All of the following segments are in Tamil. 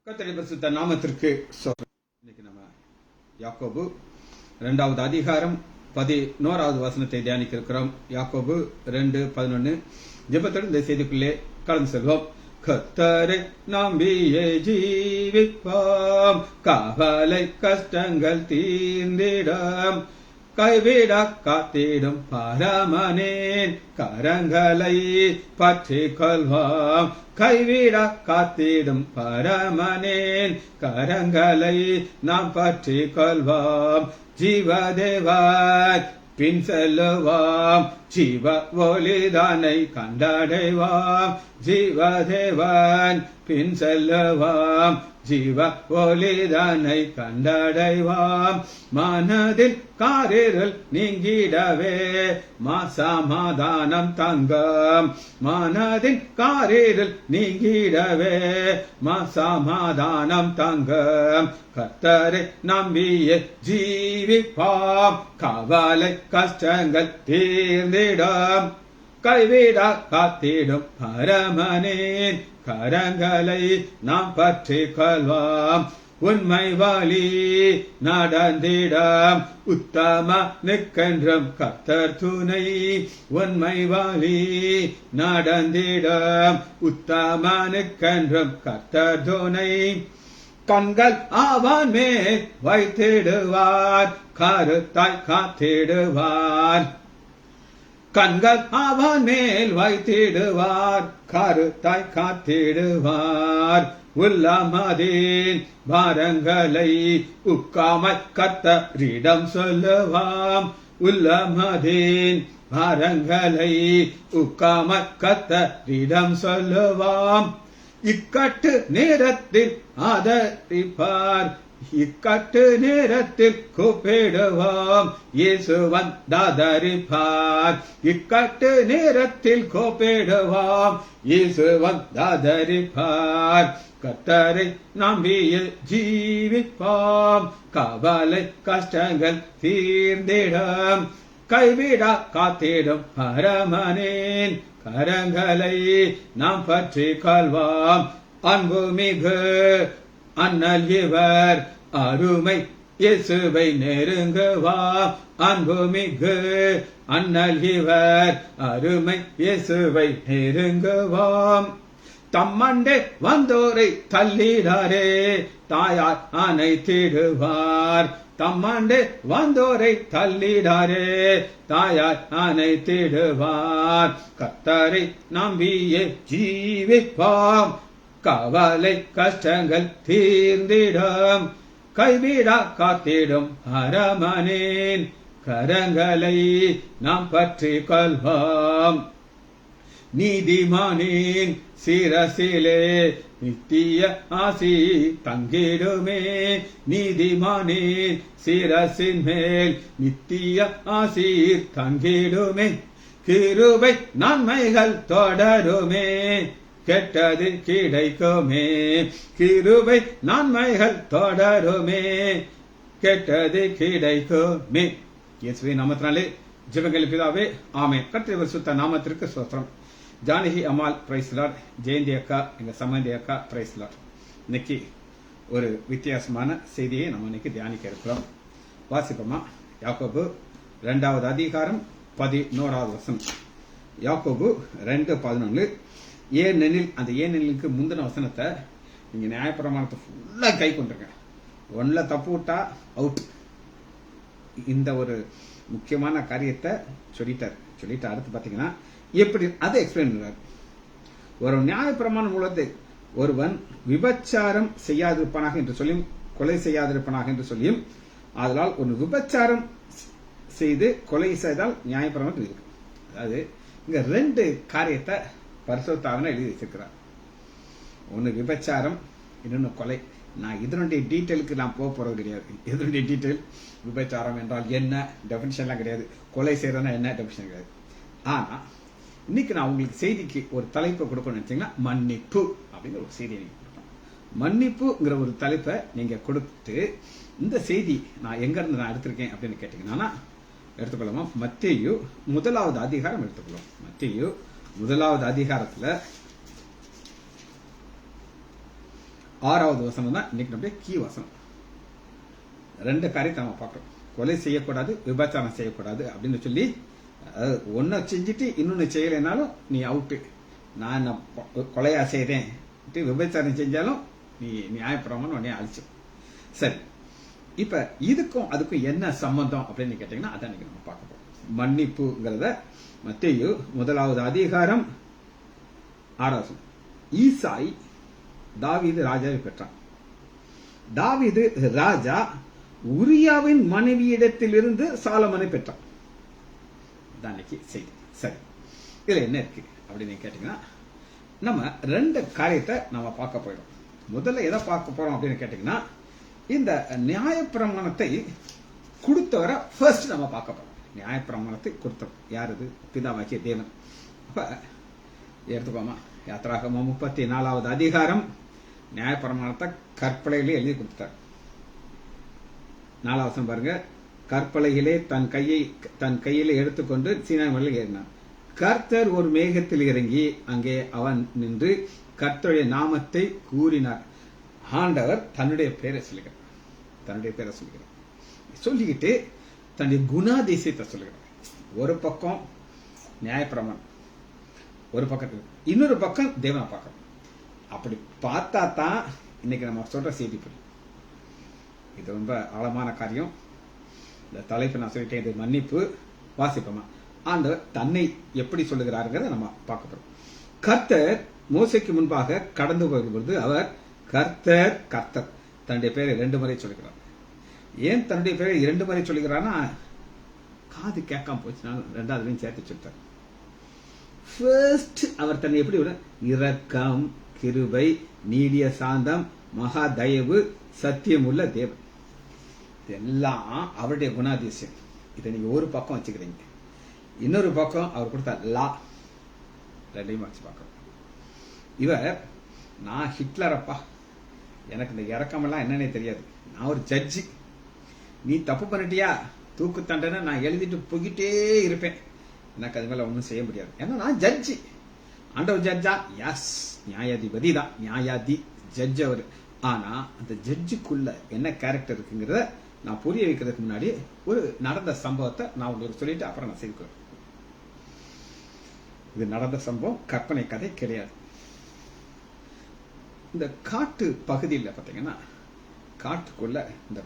கர்த்தருடைய பரிசுத்த நாமத்திற்கு ஸ்தோத்திரம். இன்னைக்கு நம்ம யாக்கோபு 2வது அதிகாரம் 11வது வசனத்தை தியானிக்க இருக்கிறோம். யாக்கோபு 2:11. ஜெபத்தோடு இந்த செய்திக்குள்ளே கலந்து செல்வோம். கர்த்தரை நம்பியே ஜீவிப்போம், கவலை கஷ்டங்கள் தீர்ந்திடும், கைவிட காத்திடும் பரமனேன் கரங்களை பற்றி கொள்வோம். கைவிட காத்திடும் பரமனேன் கரங்களை நாம் பற்றி கொள்வோம். ஜீவதேவன் பின் செல்லுவோம், ஜீவ ஒளிதானை கண்டடைவோம். ஜீவதேவன் பின் செல்லுவோம், ஜீவ ஒளிதானை கண்டடைவோம். மனதில் காரிருள் நீங்கிடவே சமாதானம் தங்கும். மனதின் காரிருள் நீங்கிடவே சமாதானம் தங்கும். கர்த்தரை நம்பியே ஜீவிப்போம், கவலை கஷ்டங்கள் தீர்ந்திடும், கைவிட காத்திடும் பரமனேன் கரங்களை நாம் பற்றி கொள்வோம். உண்மை வழி நடந்திடம் உத்தம நிற்கென்றும் கர்த்தர் துணை. உண்மை வழி நடந்திடம் உத்தம நிற்கென்றும் கர்த்தர் துணை. கண்கள் அவன் மேல் வைத்திடுவார், கருத்தாய் காத்திடுவார். கண்கள் அவன் மேல் வைத்திடுவார், கருத்தாய் காத்திடுவார். உள்ளமதின் பாரங்களை உக்காமல் கர்த்தரிடம் சொல்லுவாம். உள்ளமதின் பாரங்களை உக்காமல் கர்த்தரிடம் சொல்லுவாம். இக்கட்டு நேரத்தில் ஆதரிப்பார், இக்கட்டு நேரத்தில் கூப்பிடுவோம், இயேசு வந்தாதரிப்பார். இக்கட்டு நேரத்தில் கூப்பிடுவோம், இயேசு வந்தாதரிப்பார். கர்த்தரை நம்பியே ஜீவிப்போம், கவலை கஷ்டங்கள் தீர்ந்திடும், கைவிட காத்திடும் பரமனேன் கரங்களை நாம் பற்றி கொள்வோம். அன்பு மிகு அண்ணல் இவர் அருமை இயேசுவை நெருங்குவாம். அன்பு மிகு அண்ணல் இவர் அருமை இயேசுவை நெருங்குவாம். தம்மண்டே வந்தோரை தள்ளிடாரே தாயார் அணைத்திடுவார். தம்மண்டே வந்தோரை தள்ளிடாரே தாயார் அணைத்திடுவார். கர்த்தரை நம்பியே ஜீவிப்போம், கவலை கஷ்டங்கள் தீர்ந்திடும், கைவிட காத்திடும் பரமனேன் கரங்களை நாம் பற்றி கொள்வோம். நீதிமானின் சிரசிலே நித்திய ஆசி தங்கிடுமே. நீதிமானின் சிரசின் மேல் நித்திய ஆசி தங்கிடுமே. கிருபை நன்மைகள் தொடருமே, கெட்டது கிடைக்குமே. கிருபை நன்மைகள் தொடருமே, கெட்டது கிடைக்குமே. இயேசுவே நாமத்தினாலே ஜெபங்கள் பிதாவே, ஆமென். கர்த்தருடைய பரிசுத்த நாமத்திற்கு ஸ்தோத்திரம். ஜானகி அம்மாள் பிரைஸ் லார்ட், ஜெயந்தி அக்கா, எங்க சம்பந்தி அக்கா பிரைஸ் லார்ட். இன்னைக்கு ஒரு வித்தியாசமான செய்தியை நம்ம இன்னைக்கு தியானிக்க இருக்கிறோம். வாசிப்போமா? யாக்கோபு 2வது அதிகாரம் 11வது வசனம். யாக்கோபு 2:11. ஏனெனில், அந்த ஏனெனிலுக்கு முந்தின வசனத்தை நீங்க நியாயப்பிரமாணத்தை ஃபுல்லா கை கொண்டிருங்க. ஒன்ல தப்பு விட்டா அவுட். இந்த ஒரு முக்கியமான காரியத்தை சொல்லிட்டு அடுத்து பாத்தீங்கன்னா எப்படி அதை எக்ஸ்பிளைன் பண்றாரு. ஒரு நியாயப்பிரமாண மூலத்தை ஒருவன் விபச்சாரம் செய்யாதிருப்பானாக என்று சொல்லியும் கொலை செய்யாதிருப்பானாக என்று சொல்லியும், அதனால் ஒரு விபச்சாரம் செய்து கொலை செய்தால் நியாயப்பிரமாணம் இருக்கு. அதாவது இங்க 2 காரியத்தை பரிசுத்த ஆவியானவர் எழுதி வச்சிருக்கிறார். ஒன்னு விபச்சாரம், இன்னொன்னு கொலை. நான் இதனுடைய டீட்டெயிலுக்கு நான் போக போறது கிடையாது. இதனுடைய டீட்டெயில், விபச்சாரம் என்றால் என்ன டெபினிஷன்லாம் கிடையாது, கொலை செய்யறதுனா என்ன டெபினிஷன் கிடையாது. ஆனா இன்னைக்கு நான் உங்களுக்கு செய்திக்கு ஒரு தலைப்பை கொடுக்கணும்னு நினைச்சீங்கன்னா மன்னிப்பு அப்படிங்கிற ஒரு செய்தியை நீங்க கொடுக்கணும். மன்னிப்புங்கிற ஒரு தலைப்பை நீங்க கொடுத்து, இந்த செய்தி நான் எங்க இருந்து நான் எடுத்திருக்கேன் அப்படின்னு கேட்டீங்கன்னா எடுத்துக்கொள்ளுமா? மத்தேயு 1வது அதிகாரம் எடுத்துக்கொள்ளும். மத்தேயு 1வது அதிகாரத்துல 6வது வசனம் தான் இன்னைக்கு நம்முடைய கீ வசனம். 2 காரியத்தை நம்ம பார்க்கறோம். கொலை செய்யக்கூடாது, விபச்சாரம் செய்யக்கூடாது அப்படின்னு சொல்லி, ஒன்ன செஞ்சுட்டு இன்னொன்னு செய்யலைனாலும் நீ அவுட்டு. நான் கொலையா செய்தேன், விபச்சாரம் செஞ்சாலும் நீ நியாயப்பிரமாணம் உடனே அழிச்சோம். சரி, இப்ப இதுக்கும் அதுக்கும் என்ன சம்பந்தம் அப்படின்னு கேட்டீங்கன்னா அதான் நீங்க நம்ம பார்க்க போறோம். மன்னிப்புங்கிறத மத்தேயு 1வது அதிகாரம் 6வது. ஈசாய் தாவீது ராஜாவை பெற்றான். தாவீது ராஜா உரியாவின் மனைவியிடத்திலிருந்து சாலமனை பெற்றான். செய்தி. சரி, இதுல என்ன இருக்கு அப்படின்னு கேட்டீங்கன்னா, நம்ம 2 காரியத்தை நம்ம பார்க்க போயிடும். முதல்ல எதை பார்க்க போறோம் அப்படின்னு கேட்டீங்கன்னா, இந்த நியாயப்பிரமாணத்தை கொடுத்தவரை ஃபர்ஸ்ட் நம்ம பார்க்க போறோம். நியாயப்பிரமாணத்தை கொடுத்தவர் யார்? இது பிதாவாகிய தேவன். அப்ப எடுத்துக்கோமா, யாத்திராகமம் 34வது அதிகாரம் நியாயப்பிரமாணத்தை கற்பலையிலே எழுதி கொடுத்தார். 4வது வசனம் பாருங்க. கற்பலையிலே தன் கையிலே எடுத்துக்கொண்டு சீனாய் மலையில் ஏறினான். கர்த்தர் ஒரு மேகத்தில் இறங்கி அங்கே அவன் நின்று கர்த்தருடைய நாமத்தை கூறினார். ஆண்டவர் தன்னுடைய பேரை சொல்லுகிறார். சொல்லிக்கிட்டு தன்னுடைய குணாதிசயத்தை சொல்லுகிறார். ஒரு பக்கம் நியாயப்பிரமாணம், ஒரு பக்கத்தில் இன்னொரு பக்கம் தேவனை பார்க்கணும். அப்படி பார்த்தா தான் இன்னைக்கு நம்ம சொல்ற செய்தி புரியும். இது ரொம்ப ஆழமான காரியம். இந்த தலைப்பு நான் சொல்லிட்டேன், இது மன்னிப்பு. வாசிப்போமா, ஆண்டவர் தன்னை எப்படி சொல்லுகிறாருங்கிறத நம்ம பார்க்க போறோம். கர்த்தர் மோசைக்கு முன்பாக கடந்து போகும்பொழுது அவர் கர்த்தர் கர்த்தர் தன்னுடைய பெயரை 2 முறை சொல்லுகிறார். ஏன் தன்னுடைய பெயரை 2 முறை சொல்லுகிறார்னா, காது கேட்காம போச்சுனாலும் 2வதுலையும் சேர்த்து சொல்லிட்டார். ஃபர்ஸ்ட் அவர் தன்னை எப்படி விட, இரக்கம், கிருபை, நீடிய சாந்தம், மகா தயவு, சத்தியமுள்ள தேவன். இதெல்லாம் அவருடைய குணாதிசயம். இதை நீங்க ஒரு பக்கம் வச்சுக்கிறீங்க. இன்னொரு பக்கம் அவர் கொடுத்த லா, 2ஐயும் வச்சு பார்க்கணும். இவர், நான் ஹிட்லரப்பா, எனக்கு இந்த இறக்கமெல்லாம் என்னன்னே தெரியாது, நான் ஒரு ஜட்ஜி, நீ தப்பு பண்ணிட்டியா தூக்கு தண்டனை நான் எழுதிட்டு போய்கிட்டே இருப்பேன், எனக்கு அது மேல ஒன்றும் செய்ய முடியாது, ஏன்னா நான் ஜட்ஜி. ஆண்டவர் ஜட்ஜா? எஸ், நியாயாதிபதி தான், நியாயாதி ஜட்ஜ் அவர். ஆனா அந்த ஜட்ஜுக்குள்ள என்ன கேரக்டர் இருக்குங்கிறத நான் புரிய வைக்கிறதுக்கு முன்னாடி ஒரு நடந்த சம்பவத்தை நான் உங்களுக்கு சொல்லிட்டு அப்புறம் நான் செய்கிறேன். இது நடந்த சம்பவம், கற்பனை கதை கிடையாது. இந்த காட்டு பகுதியில் பார்த்தீங்கன்னா, காட்டுக்குள்ள இந்த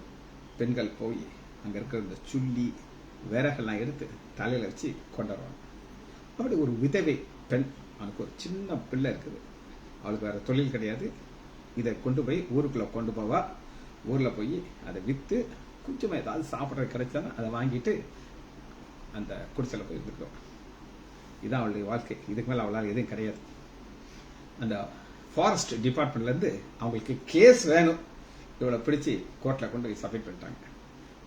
பெண்கள் போய் அங்க இருக்கிற இந்த சுள்ளி விறகெல்லாம் எடுத்து தலையில வச்சு கொண்டு வருவாங்க. அப்படி ஒரு விதவை பெண், அவனுக்கு ஒரு சின்ன பிள்ளை இருக்குது, அவளுக்கு வேற தொழில் கிடையாது. இதை கொண்டு போய் ஊருக்குள்ள கொண்டு போவா. ஊர்ல போய் அதை வித்து கொஞ்சமா ஏதாவது சாப்பிட்ற கிடைச்சானா அதை வாங்கிட்டு அந்த குடிசையில் போய் இருந்துக்கிறோம். இதான் அவளுடைய வாழ்க்கை. இதுக்கு மேல அவளால் எதுவும் கிடையாது. அந்த ஃபாரஸ்ட் டிபார்ட்மெண்ட்ல இருந்து அவங்களுக்கு கேஸ் வேணும், இவளை பிடிச்சி கோர்ட்ல கொண்டு போய் சப்மிட் பண்ணிட்டாங்க.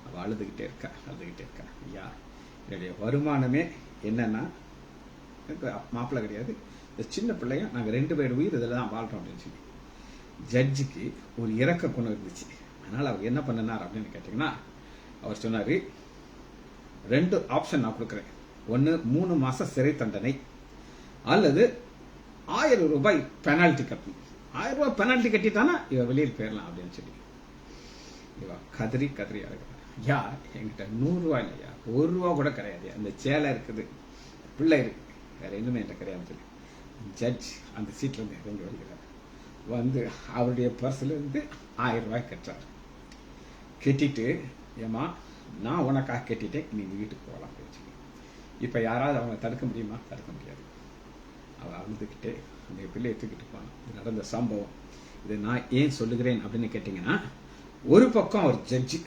அவள் அழுதுகிட்டே இருக்கா. ஐயா, என்னுடைய வருமானமே என்னன்னா, எனக்கு மாப்பிள்ளை கிடையாது, இந்த சின்ன பிள்ளைங்க, நாங்கள் 2 பேர் உயிர் இதில் தான் வாழ்றோம் அப்படின்னு சொல்லி. ஜட்ஜுக்கு ஒரு இறக்க குணம் இருந்துச்சு. அதனால அவர் என்ன பண்ணினார் அப்படின்னு கேட்டீங்கன்னா, அவர் சொன்னாரு, 2 ஆப்ஷன் நான் கொடுக்குறேன். ஒன்று 3 மாசம் சிறை தண்டனை, அல்லது 1000 ரூபாய் பெனால்டி கட்டணும். 1000 ரூபாய் பெனால்டி கட்டிட்டானா இவ வெளியில் போயிடலாம் அப்படின்னு சொல்லி இவ கதறி அழகு. யா, என்கிட்ட 100 ரூபாய் இல்லையா, 1 ரூபா கூட கிடையாது, அந்த சேலை இருக்குது, பிள்ளை இருக்கு, வேற எதுவுமே என்கிட்ட கிடையாது சொல்லி ஜட்ஜ் அந்த சீட்ல இருந்து இறங்கி வருகிறார். வந்து அவருடைய பர்ஸ்ல இருந்து 1000 ரூபாய் கட்டுறாரு. கட்டிட்டு, ஏமா நான் உனக்காக கட்டிட்டேன், நீ வீட்டுக்கு போகலாம் அப்படின்னு சொல்லி. இப்ப யாராவது அவங்க தடுக்க முடியுமா? தடுக்க முடியாது. அவள் அழுதுகிட்டே அந்த பிள்ளையை தூக்கிட்டு போனான். இது நடந்த சம்பவம். இதை நான் ஏன் சொல்லுகிறேன் அப்படின்னு கேட்டீங்கன்னா, ஒரு பக்கம் அவர் ஜட்ஜி,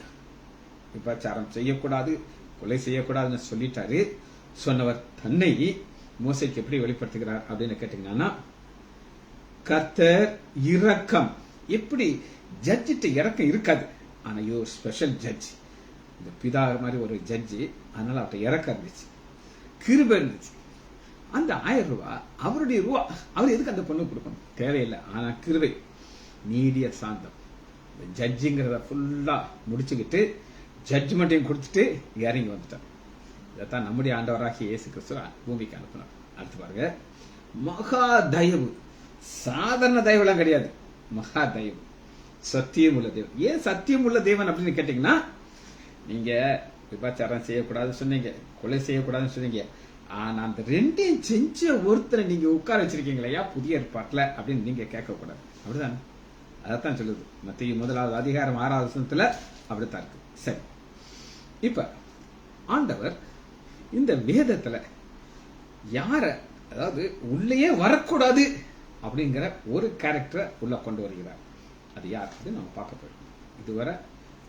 விபச்சாரம் செய்யக்கூடாது, கொலை செய்யக்கூடாதுன்னு சொல்லிட்டாரு. சொன்னவர் தன்னை மோசைக்கு எப்படி வெளிப்படுத்துகிறார் அப்படின்னு கேட்டீங்கன்னா, கர்த்தர் இரக்கம். எப்படி ஜட்ஜிட்ட இறக்கம் இருக்காது, ஆனா இது ஒரு ஸ்பெஷல் ஜட்ஜ், இந்த பிதா மாதிரி ஒரு ஜட்ஜி, அதனால அவர்கிட்ட இறக்கம் இருந்துச்சு, கிருபை இருந்துச்சு. அந்த 1000 ரூபாய் அவருடைய ரூபா, அவர் எதுக்கு அந்த பொண்ணு கொடுக்கணும்? தேவையில்லை. ஆனா கிருபை, நீடிய சாந்தம், ஜட்ஜிங்கிறத ஃபுல்லா முடிச்சுக்கிட்டு ஜட்ஜ்மெண்ட்டையும் கொடுத்துட்டு இறங்கி வந்துட்டார். இதைத்தான் நம்முடைய ஆண்டவராகிய இயேசு கிறிஸ்து பூமிக்கு அனுப்பினார். அடுத்து பாருங்க, மகா தயவு. சாதாரண தயவுலாம் கிடையாது, மகா தயவு. சத்தியம் உள்ள தேவன். ஏன் சத்தியம் உள்ள தேவன் அப்படின்னு கேட்டீங்கன்னா, நீங்க விபச்சாரம் செய்யக்கூடாதுன்னு சொன்னீங்க, கொலை செய்யக்கூடாதுன்னு சொன்னீங்க. ஆனா அந்த ரெண்டையும் செஞ்ச ஒருத்தரை நீங்க உட்கார வச்சிருக்கீங்களா புதிய ஏற்பாட்டுல அப்படின்னு நீங்க கேட்க கூடாது. அப்படிதானே? அதைத்தான் சொல்லுது மத்திய 1 அதிகாரம் 6வது வசனத்துல அப்படித்தான் இருக்கு. சரி, இப்ப ஆண்டவர் இந்த வேதத்துல யார, அதாவது உள்ளேயே வரக்கூடாது அப்படிங்கிற ஒரு கேரக்டரை உள்ள கொண்டு வருகிறார். அது யார் அப்படின்னு நம்ம பார்க்க போறோம். இதுவரை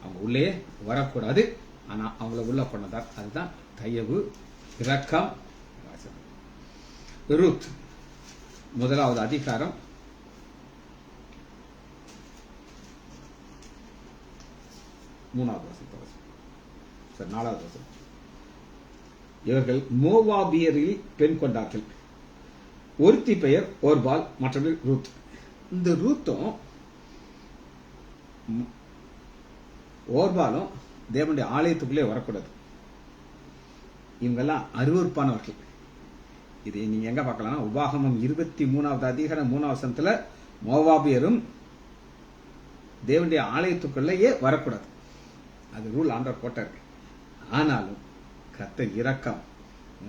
அவங்க உள்ளே வரக்கூடாது, ஆனா அவங்கள உள்ள கொண்டதார். அதுதான் தயவு, இரக்கம். ரூத் 1வது அதிகாரம் 3வது வசனம், 4வது வசனம். இவர்கள் மோவாபியரில் பெண் கொண்டார்கள். ஒருத்தி பெயர் ஓர்பால், மற்றொரு ரூத். இந்த ரூத்தும் ஓர்பாலும் தேவனுடைய ஆலயத்துக்குள்ளே வரக்கூடாது. இவங்கெல்லாம் அருவருப்பானவர்கள். இது நீங்க எங்க பார்க்கலாம்? உபாகமம் 23வது அதிகாரம் 3வது வசனத்துல மோவாபியரும் தேவனுடைய ஆலயத்துக்குள்ளேயே வரக்கூடாது. அது ரூல் ஆண்டவர் போட்டார். ஆனாலும் கர்த்தர் இரக்கம்,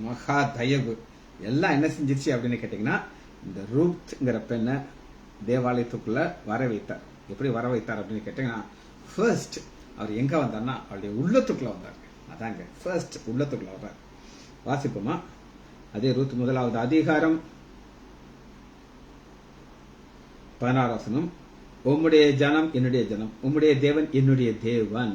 மகா தயவு எல்லாம் என்ன செஞ்சிருச்சு அப்படின்னு கேட்டீங்கன்னா, இந்த ரூத்ங்கிற பெண்ணை தேவாலயத்துக்குள்ள வர வைத்தார். எப்படி வர வைத்தார் அப்படின்னு கேட்டீங்கன்னா, ஃபர்ஸ்ட் அவர் எங்க வந்தார்னா அவருடைய உள்ளத்துக்குள்ள வந்தார். அதாங்க ஃபர்ஸ்ட் உள்ளத்துக்குள்ள வர்றார். வாசிப்போமா? அதே ரூத் 1வது அதிகாரம் 16வது வசனம். உம்முடைய ஜனம் என்னுடைய ஜனம், உம்முடைய தேவன் என்னுடைய தேவன்.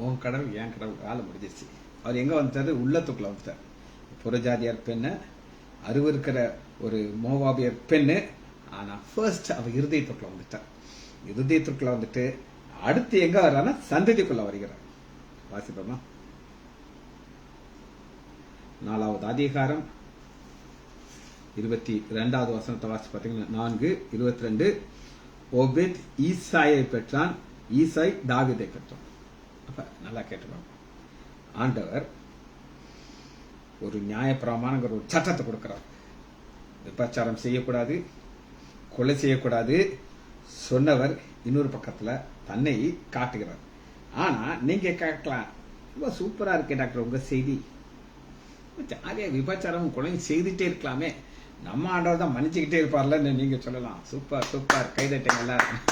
உன் கடவுள் என் கடவுள். வேலை முடிஞ்சிருச்சு. அவர் எங்க வந்துட்டாரு? உள்ளத்துக்குள்ள வந்துட்டார். புறஜாதியார் பெண்ணு, அருவருக்கிற ஒரு மோவாபியர் பெண்ணு. ஆனா ஃபர்ஸ்ட் அவர் இருதயத்துக்குள்ள வந்துட்டார். இருதயத்துக்குள்ள வந்துட்டு அடுத்து எங்க வர்றாருன்னா சந்ததிக்குள்ள வருகிறார். வாசிப்போமா? 4வது அதிகாரம் 22வது வசனத்தை வாசி பார்த்தீங்கன்னா 4:22. ஓபேத் ஈசாயை பெற்றான், ஈசாய் தாவீதை பெற்றான். அப்ப நல்லா கேட்டுப்பாங்க. ஆண்டவர் ஒரு நியாயப்பிரமாணங்கிற ஒரு சட்டத்தை கொடுக்கிறார். விபச்சாரம் செய்யக்கூடாது, கொலை செய்யக்கூடாது சொன்னவர் இன்னொரு பக்கத்துல தன்னை காட்டுகிறார். ஆனா நீங்க கேட்கலாம், ரொம்ப சூப்பரா இருக்கே டாக்டர் உங்க செய்தி, ஜாலியா விபச்சாரம் கொலையும் செய்துட்டே இருக்கலாமே, நம்ம ஆண்டவர் தான் மன்னிச்சுக்கிட்டே இருப்பார்ல நீங்க சொல்லலாம். சூப்பர் சூப்பர், கைதட்டங்க எல்லாரும்.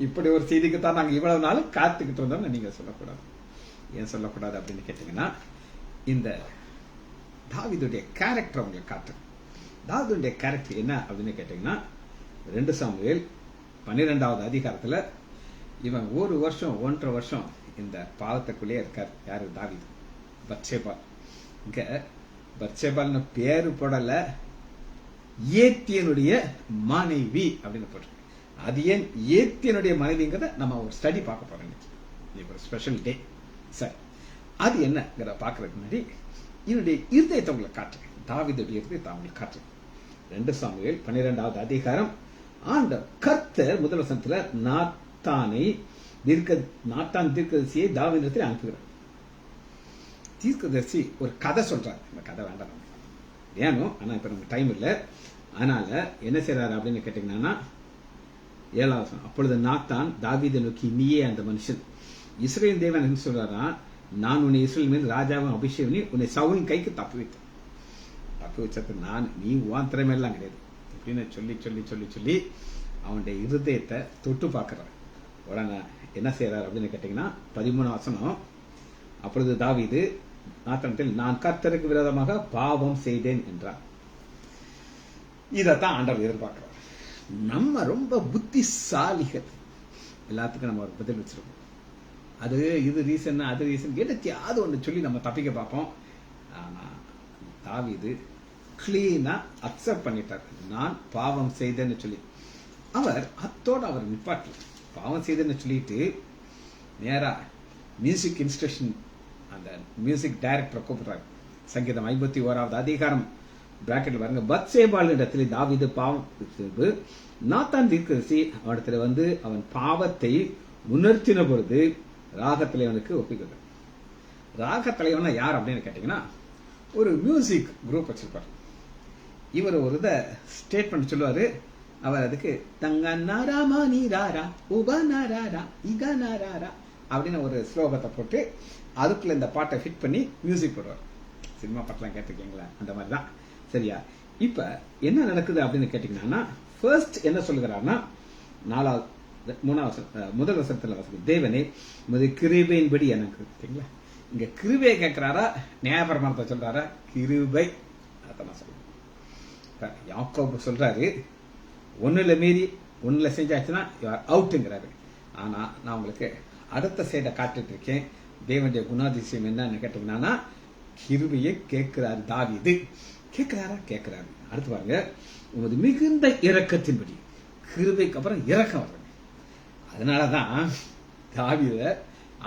இப்படி ஒரு செய்திக்கு தான் நாங்க இவ்வளவு நாளும் காத்துக்கிட்டு இருந்தோம்னு நீங்க சொல்லக்கூடாது. ஏன் சொல்லக்கூடாது அப்படின்னு கேட்டீங்கன்னா, இந்த தாவீதுடைய கேரக்டர் உங்களுக்கு காட்டு. தாவீதுடைய கேரக்டர் என்ன அப்படின்னு கேட்டீங்கன்னா, 2 சாமுவேல் 12வது அதிகாரத்துல இவன் 1 வருஷம் 1.5 வருஷம் இந்த பாவத்துக்குள்ளே இருக்கார். யாரு? தாவீது. பத்சேபால். இங்க பத்சேபால்னு பேரு போடல, ஏத்தியனுடைய மனைவி அப்படின்னு போட்டு. அது ஏன் ஏத்தியனுடைய மனைவிங்கிறத நம்ம ஒரு ஸ்டடி பார்க்க போறோம். இன்னைக்கு ஒரு ஸ்பெஷல் டே. சரி, அது என்னங்கிற பாக்குறதுக்கு முன்னாடி என்னுடைய இருதயத்தை உங்களை காட்டுறேன். தாவீதுடைய இருதயத்தை அவங்களுக்கு காட்டுறேன். 2 சாமுவேல் 12வது அதிகாரம். ஆண்ட கர்த்தர் முதல் வசனத்துல நாத்தான் தீர்க்கதரிசியை தாவீதிடத்தில் அனுப்புகிறார். தீர்க்கதரிசி ஒரு கதை சொல்றாரு. இந்த கதை வேண்டாம் வேணும், ஆனா இப்ப நமக்கு டைம் இல்லை. அதனால என்ன செய்யறாரு அப்படின்னு கேட்டீங்கன்னா, 7வது வசனம். அப்பொழுது நாத்தான் தாவீதை நோக்கி, நீயே அந்த மனுஷன். இஸ்ரவேல் தேவன் என்ன சொல்றாரா, நான் உன்னை இஸ்ரவேல் மீது ராஜாவும் அபிஷேகம் உன்னை சவுலின் கைக்கு தப்பு வைத்தேன். தப்பு வச்சது நான், நீ உன் திறமையெல்லாம் கிடையாது அப்படின்னு சொல்லி சொல்லி சொல்லி சொல்லி அவனுடைய இருதயத்தை தொட்டு பார்க்கிறார். உடனே என்ன செய்யறாரு அப்படின்னு கேட்டீங்கன்னா, 13வது வசனம். அப்பொழுது தாவீது நாத்தானிடத்தில், நான் கர்த்தருக்கு விரோதமாக பாவம் செய்தேன் என்றார். இதத்தான் ஆண்டவர் எதிர்பார்க்கிறார். நம்ம ரொம்ப புத்திசாலிகள், எல்லாத்துக்கும் நம்ம ஒரு பதில் வச்சிருக்கோம். அது இது ரீசன் அது ரீசன் எடுத்தியாவது ஒன்று சொல்லி நம்ம தப்பிக்க பார்ப்போம். ஆனா தாவீது கிளீனா அக்செப்ட் பண்ணிட்டார், நான் பாவம் செய்தேன்னு சொல்லி. அவர் அத்தோட அவர் நிப்பாட்டு பாவம் செய்தேன்னு சொல்லிட்டு நேரா மியூசிக் இன்ஸ்ட்ரக்ஷன் அந்த மியூசிக் டைரக்டர் கூப்பிடுறாரு. சங்கீதம் 51வது அதிகாரம் பிராக்கெட்ல பாருங்க. பத்சேபால் இடத்துல தாவீது பாவம் செய்து நாத்தான் தீர்க்கதரிசி அவனிடத்துல வந்து அவன் பாவத்தை உணர்த்தின பொழுது ராகத்தலைவனுக்கு ஒப்பிக்கிறார். ராகத்தலைவனா யார் அப்படின்னு கேட்டீங்கன்னா, ஒரு மியூசிக் குரூப் வச்சிருப்பார். இவர் ஒரு இதை ஸ்டேட்மெண்ட் சொல்லுவாரு, அவர் அதுக்கு தங்க நாராமா நீராரா உப நாராரா இக நாராரா அப்படின்னு ஒரு ஸ்லோகத்தை போட்டு அதுக்குள்ள இந்த பாட்டை ஃபிட் பண்ணி மியூசிக் போடுவார். சினிமா பாட்டெல்லாம் கேட்டிருக்கீங்களா? அந்த மாதிரி தான். சரியா? இப்ப என்ன நடக்குது அப்படின்னு கேட்டீங்கன்னா, ஃபர்ஸ்ட் என்ன சொல்லுகிறார்னா, முதல் வசனத்துல தேவனே உமது கிருபையின்படி எனக்கு. சரிங்களா? இங்க கிருபை கேட்கிறாரா, நியாயப்பிரமாணத்தை சொல்றாரா? கிருபை. அதான் சொல்றேன். யாக்கோபு சொல்றாரு, ஒண்ணுல மீறி ஒண்ணுல செஞ்சாச்சுன்னா அவுட்டுங்கிறாரு. ஆனா நான் உங்களுக்கு அடுத்த சைட காட்டிட்டு இருக்கேன். தேவனுடைய குணாதிசயம் என்னன்னு கேட்டீங்கன்னா, கிருபையை கேட்கிறாரு தாவீது. கேட்கிறாரு. அடுத்து பாருங்க, உமது மிகுந்த இரக்கத்தின்படி. கிருபைக்கு அப்புறம் இரக்கம் வருது. அதனாலதான் தாவீத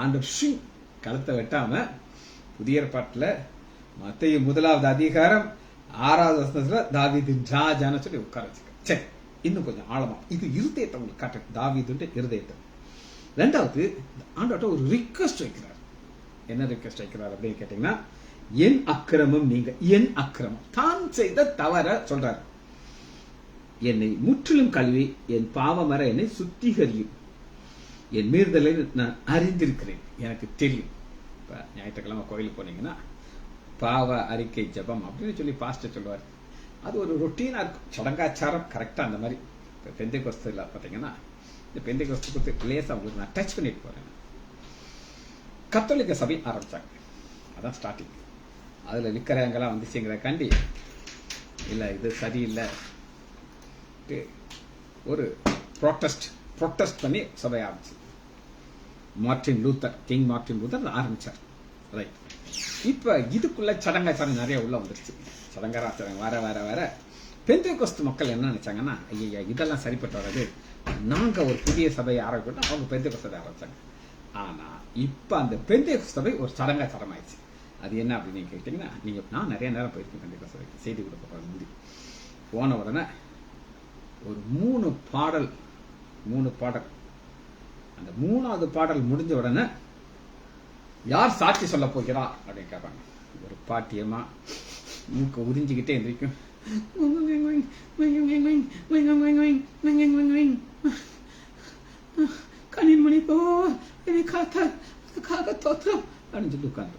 ஆண்டவர் களத்தை வெட்டாம புதிய ஏற்பாட்டுல மத்தேயு 1வது அதிகாரம் 6வது வசனத்துல தாவீது ராஜான்னு சொல்லி உட்கார வச்சுக்க. சரி, இன்னும் கொஞ்சம் ஆழமா இது இருதயத்தை உங்களுக்கு காட்டு. தாவீதுன்ற இருதயத்தை. ரெண்டாவது, ஆண்டவர்ட்ட ஒரு ரிக்வெஸ்ட் வைக்கிறார். என்ன ரிக்வெஸ்ட் வைக்கிறார் அப்படின்னு கேட்டீங்கன்னா, என் அக்கிரமம் நீங்க, என் அக்கிரமம் தான் செய்த தவற சொல்றாரு. என்னை முற்றிலும் கழுவி என் பாவமர என்னை சுத்திகரியும். என் மீறுதலை நான் அறிந்திருக்கிறேன், எனக்கு தெரியும். இப்ப ஞாயிற்றுக்கிழமை கோயிலுக்கு போனீங்கன்னா பாவ அறிக்கை ஜபம் அப்படின்னு சொல்லி பாஸ்டர் சொல்லுவார். அது ஒரு ரொட்டீனா இருக்கும், சடங்காச்சாரம் கரெக்டா அந்த மாதிரி. இப்ப பெந்தை கோஸ்துல பாத்தீங்கன்னா, இந்த பெந்தை கோஸ்து கொடுத்து லேசா உங்களுக்கு நான் டச் பண்ணிட்டு போறேன். கத்தோலிக்க சபை ஆரம்பிச்சாங்க, அதான் ஸ்டார்டிங். அதுல விக்கிரகங்களாம் வந்துச்சுங்கிறக்காண்டி இல்ல இது சரியில்லை ஒரு ப்ரொட்டஸ்ட் பண்ணி சபை ஆரம்பிச்சு கிங் மார்ட்டின் லூத்தர் ஆரம்பிச்சார். ரைட். இப்ப இதுக்குள்ள சடங்காச்சாரம் நிறைய உள்ள வந்துருச்சு. சடங்காச்சாரம் வர வர வர பெந்தேகோஸ்து மக்கள் என்ன நினைச்சாங்கன்னா, ஐயா இதெல்லாம் சரிப்பட்டு வராது, நாங்க ஒரு புதிய சபையை ஆரம்பிக்கணும். அவங்க பெந்தேகோஸ்து சபை ஆரம்பிச்சாங்க. ஆனா இப்ப அந்த பெந்தேகோஸ்து சபை ஒரு சடங்காச்சாரம் ஆயிடுச்சு. அது என்ன அப்படின்னு கேட்டீங்கன்னா, நான் நிறைய நேரம் போயிருக்கேன் பெந்தேகோஸ்து சபைக்கு, செய்தி கொடுக்க முந்தி. போன உடனே ஒரு 3 பாடல், அந்த 3வது பாடல் முடிஞ்ச உடனே யார் சாட்சி சொல்ல போகிறா அப்படின்னு கேட்பாங்க. ஒரு பாட்டியமா மூக்க உறிஞ்சிக்கிட்டே எந்திரிக்கும். கனிமணி போ தோற்றம் அப்படின்னு சொல்லி உட்காந்து.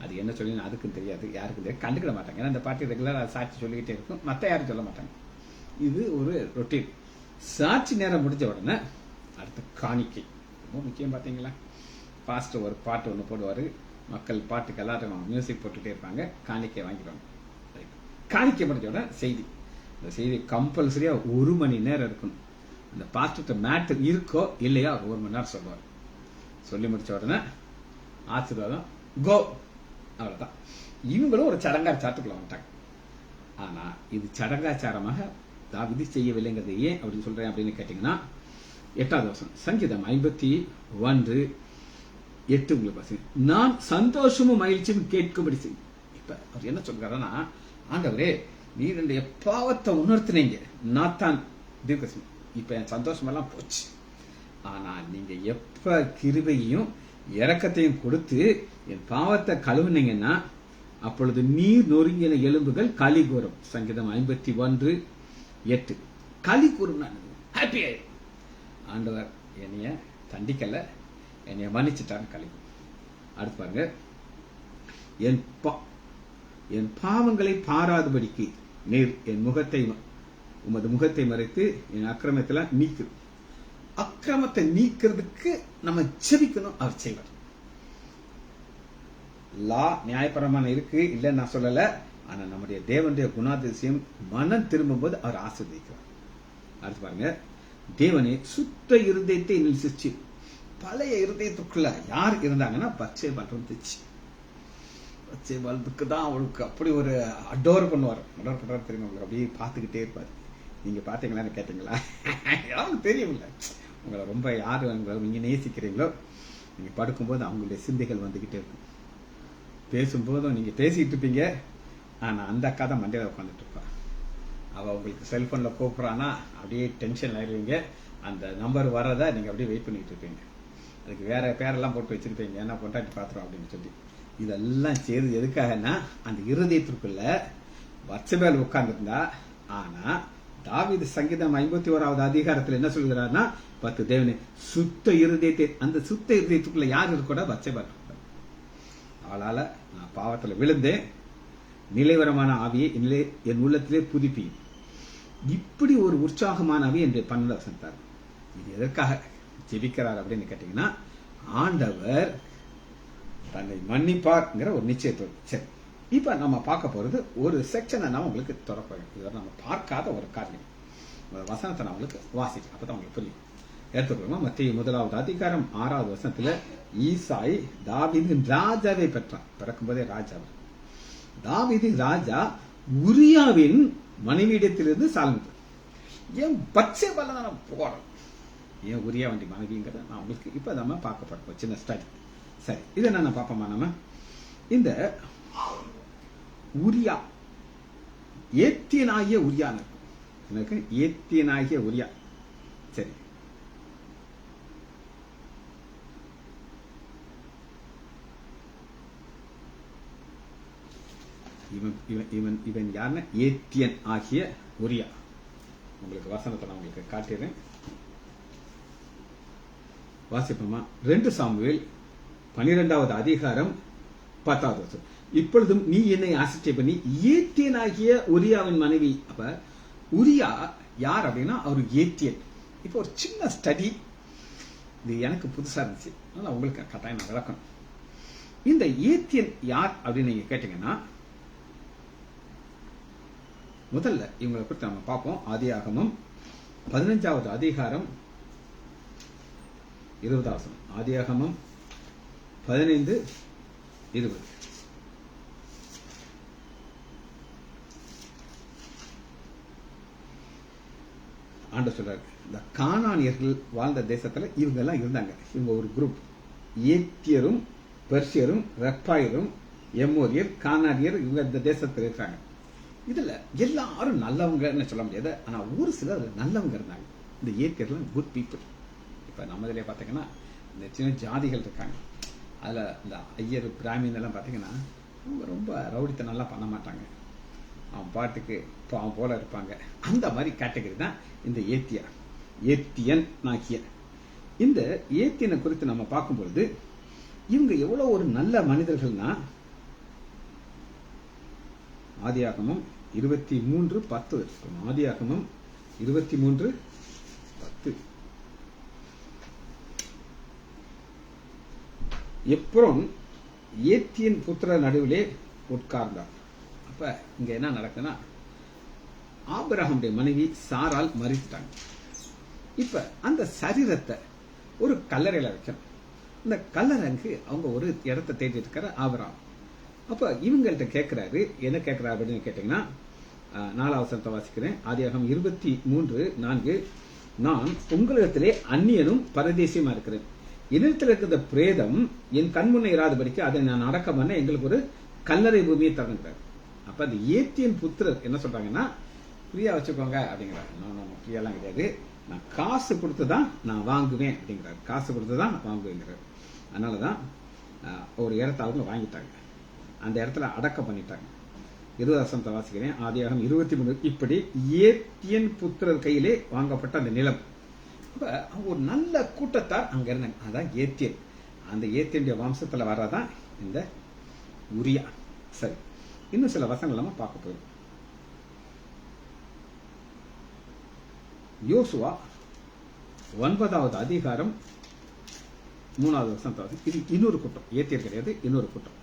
அது என்ன சொல்லி அதுக்கும் தெரியாது, யாருக்கும் தெரியாது, கண்டுக்கிட மாட்டாங்க. ஏன்னா இந்த பாட்டி ரெகுலரா சாட்சி சொல்லிக்கிட்டே இருக்கும், மற்ற யாரும் சொல்ல மாட்டாங்க. இது ஒரு ரொட்டீன். சாட்சி நேரம் முடிஞ்ச உடனே அடுத்த காணிக்கை. ரொம்ப முக்கியம். பார்த்தீங்களா, பாஸ்டர் ஒரு பாட்டு ஒன்று போடுவார், மக்கள் பாட்டுக்கு எல்லாரும் மியூசிக் போட்டுகிட்டே இருப்பாங்க, காணிக்கை வாங்கிடுவாங்க. காணிக்கை முடிஞ்ச உடனே செய்தி. இந்த செய்தி கம்பல்சரியா 1 மணி நேரம் இருக்கணும். அந்த பாஸ்டர் மேட்டர் இருக்கோ இல்லையா 1 மணி நேரம் சொல்லுவார். சொல்லி முடிச்ச உடனே ஆசீர்வாதம், கோ, அவ்வளவுதான். இவங்களும் ஒரு சடங்காச்சாரத்துக்குள்ள வந்துட்டாங்க. ஆனா இது சடங்காச்சாரமாக தாவீது செய்யவில்லைங்கிறது ஏன் அப்படின்னு சொல்றேன் அப்படின்னு கேட்டீங்கன்னா, 8வது வசனம் சங்கீதம் 51:8 உங்களுக்கு நான் சந்தோஷமும் மகிழ்ச்சியும் கேட்கும்படி செய்யும். இப்ப அவர் என்ன சொல்றாருன்னா, ஆண்டவரே நீர் என்னுடைய பாவத்தை உணர்த்தினீங்க, நாத்தான் தீர்க்கதரிசி, இப்ப என் சந்தோஷம் எல்லாம் போச்சு. ஆனா நீங்க எப்ப கிருபையையும் இரக்கத்தையும் கொடுத்து என் பாவத்தை கழுவுனீங்கன்னா, அப்பொழுது நீர் நொறுங்கின எலும்புகள் களி கூறும். சங்கீதம் 51:8 களி கூறும். நான் ஹாப்பி ஆயிடும். ஆண்டவர் என்னைய தண்டிக்கல, என்னைய மன்னிச்சுட்டான்னு களி. அடுத்து பாருங்க, என் பாவங்களை பாராதபடிக்கு நீர் என் முகத்தை உமது முகத்தை மறைத்து என் அக்கிரமத்துல நீக்கு. அக்கிரமத்தை நீக்கிறதுக்கு நம்ம ஜெபிக்கணும். அவர் செய்வார். நியாயப்பிரமாணம் இருக்கு, இல்லைன்னு நான் சொல்லல. ஆனா நம்முடைய தேவனுடைய குணாதிசயம் மனம் திரும்பும் போது அவர் ஆசீர்வதிக்கிறார். அடுத்து பாருங்க, தேவனே சுத்த இருதயத்தை நிலிசிச்சு. பழைய இருதயத்துக்குள்ள யார் இருந்தாங்கன்னா பத்சேபாள் இருந்துச்சு. பத்சேபாளுக்கு தான் அவளுக்கு அப்படி ஒரு அடோர் பண்ணுவார். அடோர் பண்றாரு தெரியுமா உங்களுக்கு? அப்படியே பார்த்துக்கிட்டே இருப்பாரு. நீங்க பாத்தீங்களான்னு கேட்டீங்களா? யாரும் தெரியுமில்ல. உங்களை ரொம்ப யாரு நீங்க நேசிக்கிறீங்களோ, நீங்க படுக்கும்போது அவங்களுடைய சிந்தைகள் வந்துகிட்டே இருக்கும். பேசும்போதும் நீங்க பேசிட்டு இருப்பீங்க, ஆனா அந்த அக்கா தான் மண்டையில உட்காந்துட்டு இருப்பா. அவ உங்களுக்கு செல்போன்ல கூப்பிடறானா அப்படியே டென்ஷன் ஆயிடுவீங்க. அந்த நம்பர் வரத நீங்க அப்படியே வெயிட் பண்ணிட்டு இருப்பீங்க. அதுக்கு வேற பேரெல்லாம் போட்டு வச்சிருப்பீங்க, ஏன்னா பொண்டாட்டி பாத்திரம் அப்படின்னு சொல்லி. இதெல்லாம் செய்து எதுக்காகனா, அந்த இருதயத்திற்குள்ள பத்சேபாள் உட்கார்ந்துருந்தா, ஆனா தாவீது சங்கீதம் 51வது அதிகாரத்தில் என்ன சொல்கிறார்னா, 10 தேவனே சுத்த இருதயத்தை, அந்த சுத்த இருதயத்துக்குள்ள யார் இருக்கக்கூட பத்சேபா. அவளால நான் பாவத்துல விழுந்தேன், நிலைவரமான ஆவியை என் உள்ளத்திலே புதுப்பி. இப்படி ஒரு உற்சாகமான ஆவி என்று 12 வசனத்தார். இது எதற்காக ஜெபிக்கிறார் அப்படின்னு கேட்டீங்கன்னா, ஆண்டவர் தன்னை மன்னிப்பார்ங்கிற ஒரு நிச்சயத்தோடு. சரி, இப்ப நம்ம பார்க்க போறது ஒரு செக்ஷனை நான் உங்களுக்கு திறப்பேன். இதுவரை நம்ம பார்க்காத ஒரு காரியம். வசனத்தை நான் உங்களுக்கு வாசிக்கிறேன், அப்பதான் உங்களுக்கு புரியும். எடுத்துக்கொள்ளுங்க. மத்திய 1வது அதிகாரம் 6வது வசனத்துல ஈசாய் தாவீதின் ராஜாவை பெற்றான். பிறக்கும்போதே ராஜா. தாவீதின் ராஜா உரியாவின் மனைவியிடத்திலிருந்து சால்ந்து. ஏன் பத்சேபால நான் போறேன், ஏன் உரியா வண்டி மனைவிங்கிறத நான் உங்களுக்கு இப்ப நம்ம பார்க்க போறோம். சின்ன ஸ்டடி. சரி, இதை என்ன பார்ப்போமா? நம்ம இந்த உரியா, ஏத்தியனாகிய உரியா, எனக்கு ஏத்தியனாகிய உரியா. சரி, இவன் யாருன்னா ஏத்தியன் ஆகிய உரியா. உங்களுக்கு வசனத்தை நான் உங்களுக்கு காட்டுறேன், வாசிப்போமா? 2 சாமுவேல் 12வது அதிகாரம் 10வது வசனம். இப்பொழுதும் நீ என்னை ஆசிரியை பண்ணி ஏத்தியனாகிய உரியாவின் மனைவி. அப்ப உரியா யார் அப்படின்னா அவரு ஏத்தியன். இப்ப ஒரு சின்ன ஸ்டடி, இது எனக்கு புதுசா இருந்துச்சு, அதனால உங்களுக்கு கட்டாயம் நான் விளக்கணும். இந்த ஏத்தியன் யார் அப்படின்னு நீங்க கேட்டீங்கன்னா, முதல்ல இவங்களை குறித்து நம்ம பார்ப்போம். ஆதியாகமம் 15வது அதிகாரம் 20வது வசனம். ஆதியாகமம் 15:20. ஆண்டவர் சொல்றாரு, இந்த கானானியர்கள் வாழ்ந்த தேசத்துல இவங்க எல்லாம் இருந்தாங்க. இவங்க ஒரு குரூப். ஏத்தியரும் பெர்சியரும் ரெப்பாயரும் எம்மோரியர் கானானியர், இவங்க இந்த தேசத்துல இருக்காங்க. இதுல எல்லாரும் நல்லவங்கன்னு சொல்ல முடியாது, ஆனா ஒரு சிலர் நல்லவங்க இருந்தாங்க. இந்த ஏத்தியர்கள் குட் பீப்புள். இப்ப நம்ம இதுல பாத்தீங்கன்னா இந்த சின்ன ஜாதிகள் இருக்காங்க. அதுல இந்த ஐயர் பிராமின் எல்லாம் பாத்தீங்கன்னா அவங்க ரொம்ப ரவுடித்தனம்லாம் பண்ண மாட்டாங்க, அவன் பாட்டுக்கு அவன் போல இருப்பாங்க. அந்த மாதிரி கேட்டகரி தான் இந்த ஏத்தியன் ஆகிய. இந்த ஏத்தியனை குறித்து நம்ம பார்க்கும்பொழுது இவங்க எவ்வளவு ஒரு நல்ல மனிதர்கள்னா, ஆதியாகமம் 23:10. ஆதியாகமம் 23:10. எப்ரோன் ஏத்தியன் புத்திர நடுவிலே உட்கார்ந்தார். அப்ப இங்க என்ன நடக்குதுன்னா, ஆபிரகாமுடைய மனைவி சாரால் மரித்துட்டாங்க. இப்ப அந்த சரீரத்தை ஒரு கல்லறையில வைக்கணும். இந்த கல்லறைக்கு அவங்க ஒரு இடத்தை தேடி இருக்கிற ஆபிரகாம். அப்ப இவங்கள்ட்ட கேட்கிறாரு, என்ன கேட்கிறாரு அப்படின்னு கேட்டீங்கன்னா, 4வது வசனத்தை வாசிக்கிறேன். ஆதியாகமம் 23:4. நான் உங்களிடத்திலே அந்நியனும் பரதேசியமா இருக்கிறேன். என்னிடத்தில் இருக்கிற பிரேதம் என் கண்முன்னே இராதபடிக்கு அதை நான் அடக்கம் பண்ண எங்களுக்கு ஒரு கல்லறை பூமியை தரணுங்கிறார். அப்ப அந்த ஏத்தியன் புத்திரர் என்ன சொல்றாங்கன்னா, ஃப்ரீயா வச்சுக்கோங்க அப்படிங்கிறாரு. ஃப்ரீயெல்லாம் கிடையாது, நான் காசு கொடுத்துதான் நான் வாங்குவேன் அப்படிங்கிறாரு. காசு கொடுத்துதான் வாங்குவேங்கிறாரு. அதனாலதான் ஒரு இடத்த அவங்க வாங்கிட்டாங்க, அந்த இடத்துல அடக்கம் பண்ணிட்டாங்க. 20வது வசனத்தை வாசிக்கிறேன். ஆதியாகமம் 23. இப்படி ஏத்தியன் புத்திரர் கையிலே வாங்கப்பட்ட அந்த நிலம். அப்ப ஒரு நல்ல கூட்டத்தார் அங்க இருந்தாங்க, அதான் ஏத்தியன். அந்த ஏத்தியனுடைய வம்சத்துல வர்றதான் இந்த உரியா. சரி, இன்னும் சில வசனங்கள் நம்ம பார்க்க போறோம். யோசுவா 9வது அதிகாரம் 3வது வசனத்தை. இது இன்னொரு கூட்டம், ஏத்தியர் கிடையாது, இன்னொரு கூட்டம்.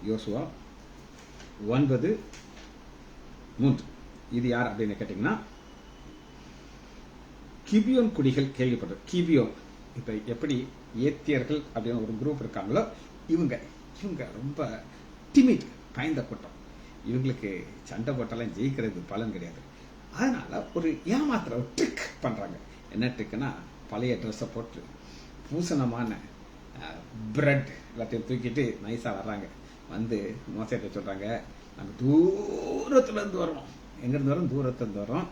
யோசுவா 9:3. இது யார் அப்படின்னு கேட்டீங்கன்னா, கிபியோன் குடிகள் கேள்விப்பட்டது. கிபியோன் இப்ப எப்படி ஏத்தியர்கள் அப்படின்னு ஒரு குரூப் இருக்காங்களோ, இவங்க ரொம்ப டிமிட், பயந்த கூட்டம். இவங்களுக்கு சண்டை போட்டாலும் ஜெயிக்கிறது பலன் கிடையாது. அதனால ஒரு ஏமாத்துற ஒரு ட்ரிக் பண்றாங்க. என்ன ட்ரிக்னா, பழைய ட்ரெஸ்ஸை போட்டு பூசணமான பிரெட் எல்லாத்தையும் தூக்கிட்டு நைஸா வர்றாங்க. வந்து மோசத்தை சொல்றாங்க, நாங்க தூரத்துல இருந்து வரோம். எங்க இருந்து வரோம்? தூரத்துல இருந்து வரோம்.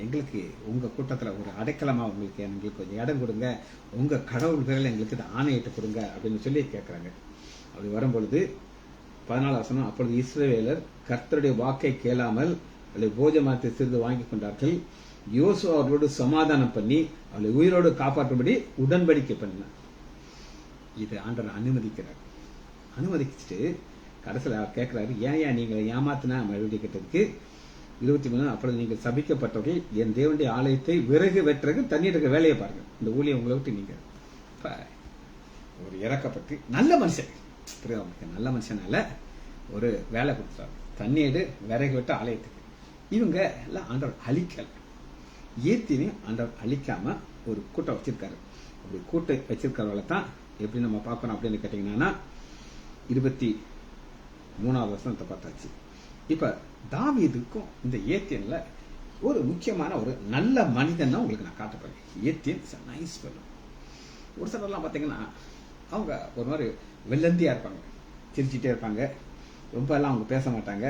எங்களுக்கு உங்க கூட்டத்துல ஒரு அடைக்கலமா எங்களுக்கு கொஞ்சம் இடம் கொடுங்க, உங்க கடவுள் பேரில் எங்களுக்கு ஆணையிட்டு கொடுங்க அப்படின்னு சொல்லி கேட்கறாங்க. அப்படி வரும்பொழுது 14 அப்பொழுது இஸ்ரவேலர் கர்த்தருடைய வாக்கை கேளாமல் அவளை போஜமாத்தை சிறிது வாங்கி கொண்டார்கள். யோசுவா அவர்களோடு சமாதானம் பண்ணி அவளை உயிரோடு காப்பாற்றும்படி உடன்படிக்கை பண்ணினார். இது ஆண்டவர் அனுமதிச்சுட்டு கடைசியில் கேட்கிறாரு, ஏன் நீங்களை ஏமாத்தினா மறுபடியும் கேட்டதுக்கு 23 அப்பொழுது நீங்கள் சபிக்கப்பட்டவர்கள் என் தேவனுடைய ஆலயத்தை விறகு வெட்டுறதுக்கு தண்ணீர் இருக்க வேலையை பாருங்க. இந்த ஊழியம் உங்களை விட்டு நீங்க ஒரு இறக்கப்பட்டு நல்ல மனுஷன், நல்ல மனுஷனால ஒரு வேலை கொடுத்தாரு, தண்ணீர் விறகு வெட்ட ஆலயத்துக்கு. இவங்க எல்லாம் ஆண்டவர் அழிக்கல, ஏத்தினையும் ஆண்டவர் அழிக்காம ஒரு கூட்டம் வச்சிருக்காரு. அப்படி கூட்டம் வச்சிருக்கிறவளை தான் எப்படி நம்ம பார்க்கணும் அப்படின்னு கேட்டீங்கன்னா 23வது வசனத்தை பார்த்தாச்சு. இப்ப தாவீதுக்கும் இந்த ஏத்தியன்ல ஒரு முக்கியமான ஒரு நல்ல மனிதன் உங்களுக்கு நான் காட்டப்படுறேன். ஏத்தியன் நைஸ் ஃபெல்லோ. ஒரு சிலர்லாம் பார்த்தீங்கன்னா அவங்க ஒரு மாதிரி வெள்ளந்தியா இருப்பாங்க, சிரிச்சுட்டே இருப்பாங்க, ரொம்ப எல்லாம் அவங்க பேச மாட்டாங்க.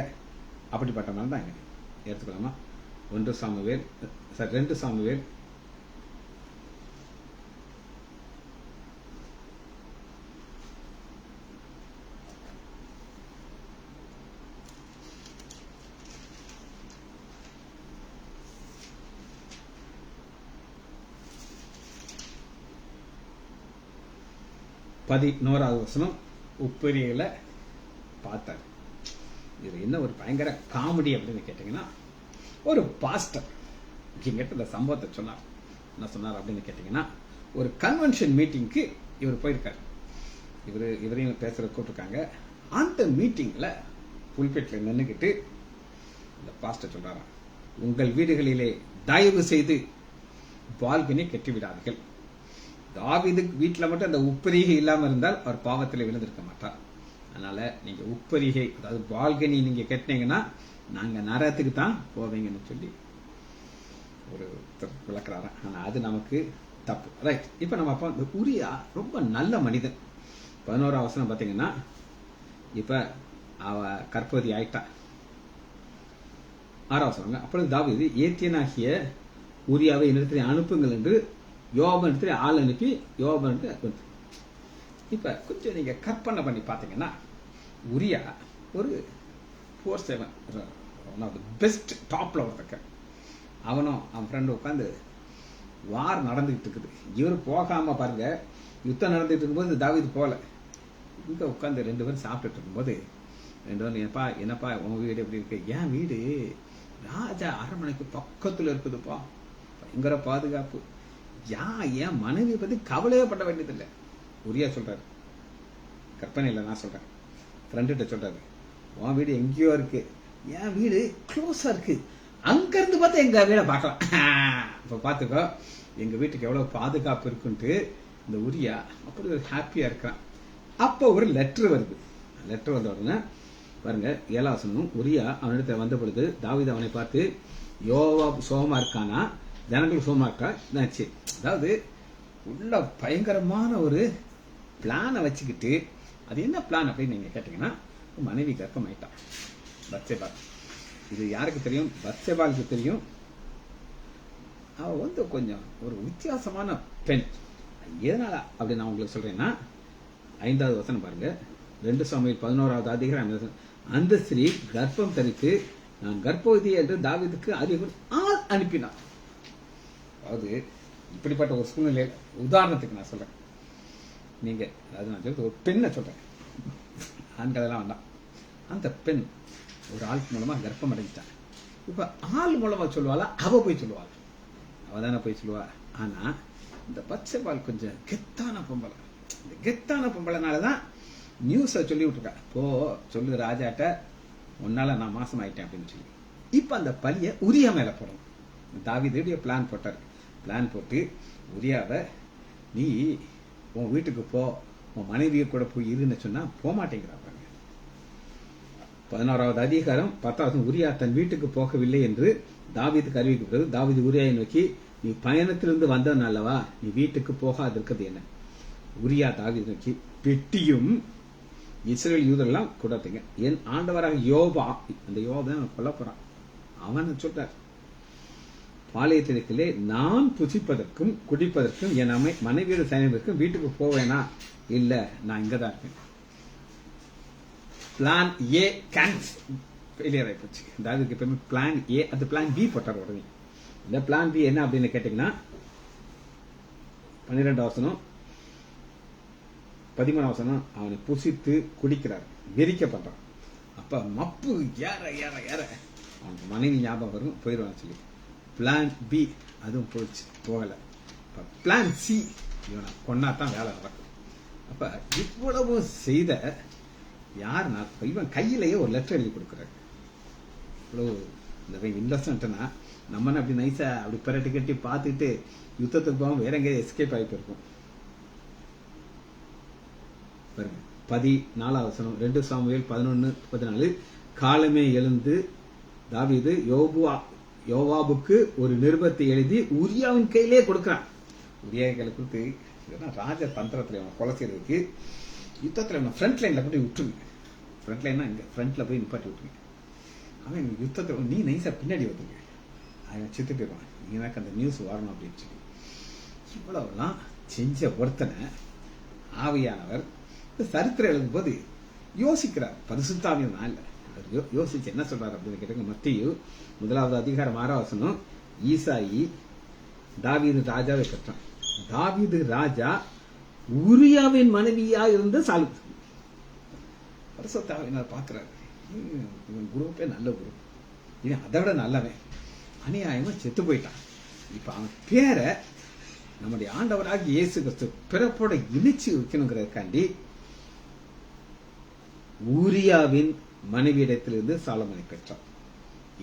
அப்படிப்பட்ட மாதிரி தான் எடுத்துக்கலாமா? 2 சாமுவேல் 11வது வசனம். உப்பரியில பார்த்தார். இது என்ன ஒரு பயங்கர காமெடி அப்படின்னு கேட்டீங்கன்னா, ஒரு பாஸ்டர் இங்கிட்ட இந்த சம்பவத்தை சொன்னார். என்ன சொன்னார் அப்படின்னு கேட்டீங்கன்னா, ஒரு கன்வென்ஷன் மீட்டிங்க்கு இவர் போயிருக்காரு. இவரையும் பேசுற கூப்பிட்டுருக்காங்க. அந்த மீட்டிங்ல புல்பெட்ல நின்றுக்கிட்டு இந்த பாஸ்டர் சொல்றாராம், உங்கள் வீடுகளிலே தயவு செய்து பால்கனி கட்டி விடாதீர்கள். தாவீது வீட்டுல மட்டும் அந்த உப்பரிகை இல்லாம இருந்தால் அவர் பாவத்தில் விழுந்திருக்க மாட்டார். அதனால நீங்க உப்பரிகை, அதாவது பால்கனி நீங்க கட்டினீங்கன்னா நாங்க நரகத்துக்கு தான் போவீங்கன்னு சொல்லி ஒரு விளக்குறாரு. ஆனா அது நமக்கு தப்பு, ரைட்? இப்ப நம்ம அப்பா இந்த உரியா ரொம்ப நல்ல மனிதன். 11வது வசனம் பாத்தீங்கன்னா, இப்ப அவ கர்ப்பவதி ஆயிட்டா. 6வது வசனம். அப்பொழுது தாவீது ஏத்தியனாகிய உரியாவை என்னிடத்தில் அனுப்புங்கள் என்று யோவாபிடத்தில் ஆள் அனுப்பி யோவாபிடத்தில். இப்ப கொஞ்சம் நீங்க கற்பனை பண்ணி பாத்தீங்கன்னா, உரியா ஒரு 4-7 பெஸ்ட் டாப்ல ஒருத்தக்க. அவனும் அவன் ஃப்ரெண்டு உட்காந்து வார் நடந்துகிட்டு இருக்குது. இவர் போகாம பாருங்க, யுத்தம் நடந்துட்டு இருக்கும்போது தாவீது போல, இங்க உட்காந்து 2 பேரும் சாப்பிட்டுட்டு இருக்கும்போது 2 பேரும், என்னப்பா உங்க வீடு எப்படி இருக்கு? என் வீடு ராஜா அரண்மனைக்கு பக்கத்துல இருக்குதுப்பா, பயங்கர பாதுகாப்பு, என் மனைவியை பத்தி கவலையே பட வேண்டியதில்லை. உரியா சொல்றாரு, கற்பனை இல்லை, நான் சொல்றேன். ஃப்ரெண்ட சொல்றாரு, உன் வீடு எங்கேயோ இருக்கு, என் வீடு க்ளோஸா இருக்கு, அங்க இருந்து பார்த்தா எங்க வீட பார்க்கலாம். இப்ப பாத்துக்கோ எங்க வீட்டுக்கு எவ்வளவு பாதுகாப்பு இருக்குன்ட்டு இந்த உரியா அப்படி ஒரு ஹாப்பியா இருக்கான். அப்ப ஒரு லெட்டர் வருது. லெட்டர் வந்த உடனே பாருங்க, 7வது வசனம். உரியா அவனிடத்துல வந்த பொழுது தாவீது அவனை பார்த்து, யோவாப் சோகமா இருக்கானா, ஜனங்கள் சோகமா இருக்கா? அதாவது உள்ள பயங்கரமான ஒரு பிளானை வச்சுக்கிட்டு, அது என்ன பிளான் அப்படின்னு நீங்க கேட்டீங்கன்னா, மனைவி கர்ப்பம் ஆயிட்டான், பத்சேபால். இது யாருக்கு தெரியும்? பத்சேபாலுக்கு தெரியும். அவ கொஞ்சம் ஒரு வித்தியாசமான பெண். எதனால அப்படி நான் உங்களுக்கு சொல்றேன்னா, 5வது வசனம் பாருங்க, 2 சாமுவேல் 11வது அதிகாரம். அந்த ஸ்திரீ கர்ப்பம் தரித்து நான் கர்ப்பவதி என்று தாவீதுக்கு அறிவு ஆள் அனுப்பினார். அதாவது இப்படிப்பட்ட ஒரு சூழ்நிலை, உதாரணத்துக்கு நான் சொல்றேன். நீங்க அதாவது நான் சொல்றது ஒரு பெண்ணை சொல்றேன், ஆண்கள் எல்லாம் வேண்டாம். அந்த பெண் ஒரு ஆள் மூலமா கர்ப்பம் அடைஞ்சிட்டாங்க. இப்ப ஆள் மூலமா சொல்லுவாளா, அவ போய் சொல்லுவாள்? அவ தானே போய் சொல்லுவா. ஆனா இந்த பச்சைபால் கொஞ்சம் கெத்தான பொம்பளை. இந்த கெத்தான பொம்பளைனாலதான் நியூஸ சொல்லி விட்டுருக்கா, போ சொல்லு ராஜாட்ட, உன்னால நான் மாசம் ஆயிட்டேன் அப்படின்னு சொல்லி. இப்ப அந்த பழிய உரியா மேல போடணும். தாவீது பிளான் போட்டார். பிளான் போட்டு உரியாவை, நீ உன் வீட்டுக்கு போ, உன் மனைவியை கூட போய் இருன்னு சொன்னா போக மாட்டேங்கிறாங்க. 11வது அதிகாரம் 10வது. உரியா தன் வீட்டுக்கு போகவில்லை என்று தாவீதுக்கு அறிவிக்கப்பட்டது. தாவீது உரியாவை நோக்கி, நீ பயணத்திலிருந்து வந்தவன் அல்லவா, நீ வீட்டுக்கு போகாது இருக்கிறது என்ன? உரியா தாவீது நோக்கி, பெட்டியும் இஸ்ரேல் யூதரெல்லாம் கூடாதீங்க, என் ஆண்டவராக யோபா, அந்த யோபா கொல்ல போறான், அவன் சொல்றார், பாளையத்திலே நான் புசிப்பதற்கும் குடிப்பதற்கும் என் மனைவியோட சயனத்திற்கும் வீட்டுக்கு போவேனா? இல்ல, நான் இங்கதான் இருக்கேன். பிளான் ஏ ஃபெயிலியர் ஆயிப்போச்சு. அதாவது எப்பவுமே பிளான் ஏ அது பிளான் பி போட்டார் உடனே. இந்த பிளான் பி என்ன அப்படின்னு கேட்டீங்கன்னா 12 வசனம் 13 வசனம் அவனை புசித்து குடிக்கிறார், வெறிக்க பண்றான். அப்ப மப்பு ஏற ஏற ஏற அவனுக்கு மனைவி ஞாபகம் வரும், போயிடுவான்னு சொல்லி பிளான் பி அதுவும் போயிடுச்சு, போகல. பிளான் சி இவனை கொன்னாதான் வேலை நடக்கும். அப்ப இவ்வளவு செய்த யாருன்னா இவன் கையிலேயே ஒரு லெட்டர் எழுதி கொடுக்குறாரு. இவ்வளவு இந்த இன்வெஸ்ட்மெண்ட்னா நம்ம அப்படி நைஸா அப்படி பரட்டி கட்டி பார்த்துட்டு யுத்தத்துக்கு போகாம வேற எங்கேயும் எஸ்கேப் ஆகி போயிருக்கும். 14 வசனம் 2 சாமுவேல் 11:14 காலமே எழுந்து தாவீது யோவாபுக்கு ஒரு நிருபத்தை எழுதி உரியாவின் கையிலே கொடுக்கிறான். உரியா கையில கொடுத்து ராஜ தந்திரத்துல கொலை செய்யறதுக்கு யுத்தத்துல ஃப்ரண்ட் லைன்ல போய் விட்டுருங்க. ஃப்ரண்ட் லைன்னா இங்க ஃப்ரண்ட்ல போய் நிப்பாட்டி விட்டுருங்க. அவன் யுத்தத்தை நீ நைஸா பின்னாடி வந்துங்க, அவன் செத்து போயிடுவான், எனக்கு அந்த நியூஸ் வரணும் அப்படின்னு சொல்லி இவ்வளவுலாம் செஞ்ச ஒருத்தனை ஆவியானவர் சரித்திரம் எழுதும் போது யோசிக்கிறார். பரிசுத்தாவியம் தான் இல்ல, யோசிச்சு என்ன சொல்றாரு அப்படின்னு கேட்டாங்க. மத்தேயு 1 வசனம் ஈசாயி தாவீது ராஜாவை பெற்றான். தாவீது ராஜா உரியாவின் மனைவியா இருந்து சாலும். பரிசுத்தாவியனர் பார்க்கிறாரு, இவன் குரூப்பே நல்ல குரூப், இவன் அதை விட நல்லவன், அநியாயமா செத்து போயிட்டான். இப்ப அவன் பேரை நம்முடைய ஆண்டவராக இயேசு கிறிஸ்து பிறப்போட இணைச்சு வைக்கணுங்கிறதுக்காண்டி ஊரியாவின் மனைவியிடத்திலிருந்து சாலமோனை பெற்றான்.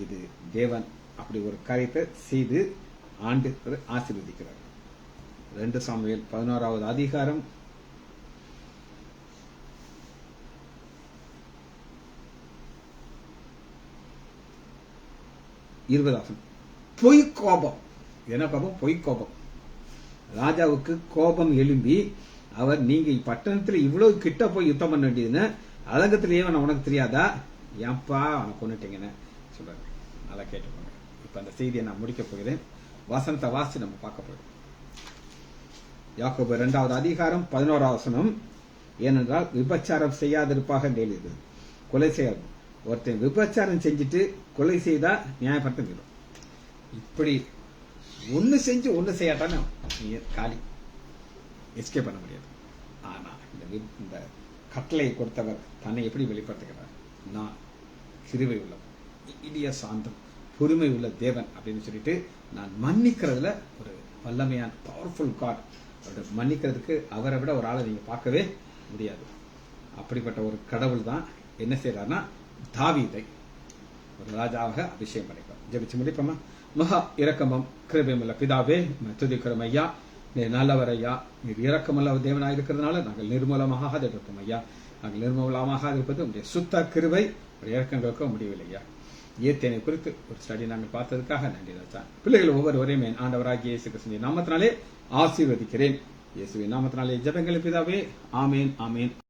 இது தேவன் அப்படி ஒரு காரியத்தை செய்து ஆண்டு ஆசீர்வதிக்கிறார். 2 சாமுவேல் 11 20 பொய் கோபம். என்ன கோபம்? பொய் கோபம். ராஜாவுக்கு கோபம் எழும்பி அவர், நீங்க பட்டணத்துல இவ்வளவு கிட்ட போய் யுத்தம் பண்ண வேண்டியதுன்னு அலங்கத்திலேயே உனக்கு தெரியாதா, ஏன்பா அவனை கொண்டுட்டீங்கன்னு சொல்றாரு. நல்லா கேட்டுக்கோங்க. இப்ப அந்த செய்தியை நான் முடிக்க போகிறேன். வசனத்தை வாசி நம்ம பார்க்க போகிறோம். யாக்கோபு 2 11 வசனம். ஏனென்றால் விபச்சாரம் செய்யாதிருப்பாக எழுது, கொலை செய்யாது. ஒருத்தன் விபச்சாரம் செஞ்சுட்டு கொலை செய்தா நியாயப்படுத்த. இப்படி ஒண்ணு செஞ்சு ஒண்ணு செய்யாட்டான்னு காலி, எஸ்கேப் பண்ண முடியாது. ஆனா இந்த கட்டளையை கொடுத்தவர் தன்னை எப்படி வெளிப்படுத்துகிறார்? நான் கிருபை உள்ள இடிய சாந்தம் பொறுமை உள்ள தேவன் அப்படின்னு சொல்லிட்டு, நான் மன்னிக்கிறதுல ஒரு வல்லமையான பவர்ஃபுல் காட். மன்னிக்கிறதுக்கு அவரை விட ஒரு ஆளை நீங்க பார்க்கவே முடியாது. அப்படிப்பட்ட ஒரு கடவுள் தான் என்ன செய்யறாருன்னா தாவீதை ஒரு ராஜாவாக அபிஷேகம் பண்ணிப்பார். ஜெபிச்சு முடிப்போமா? மகா இரக்கமும் கிருபையுமுள்ள பிதாவே, துதிக்கிறோம் ஐயா, நீர் நல்லவர் ஐயா. நீர் இரக்கமுள்ள தேவனாக இருக்கிறதுனால நாங்கள் நிர்மூலமாக இருப்போம் ஐயா. நாங்கள் நிர்மூலமாக இருப்பது உங்களுடைய சுத்த கிருபை, இறக்கங்களுக்கும் முடியவில்லை ஐயா. ஏத்தேனை குறித்து ஒரு ஸ்டடி நாங்கள் பார்த்ததுக்காக நன்றி ராஜா. பிள்ளைகள் ஒவ்வொருவரையும் என் ஆண்டவராகிய இயேசு கிறிஸ்துவின் நாமத்தினாலே ஆசீர்வதிக்கிறேன். இயேசுவின் நாமத்தினாலே ஜெபங்கள் பிதாவே. ஆமேன், ஆமேன்.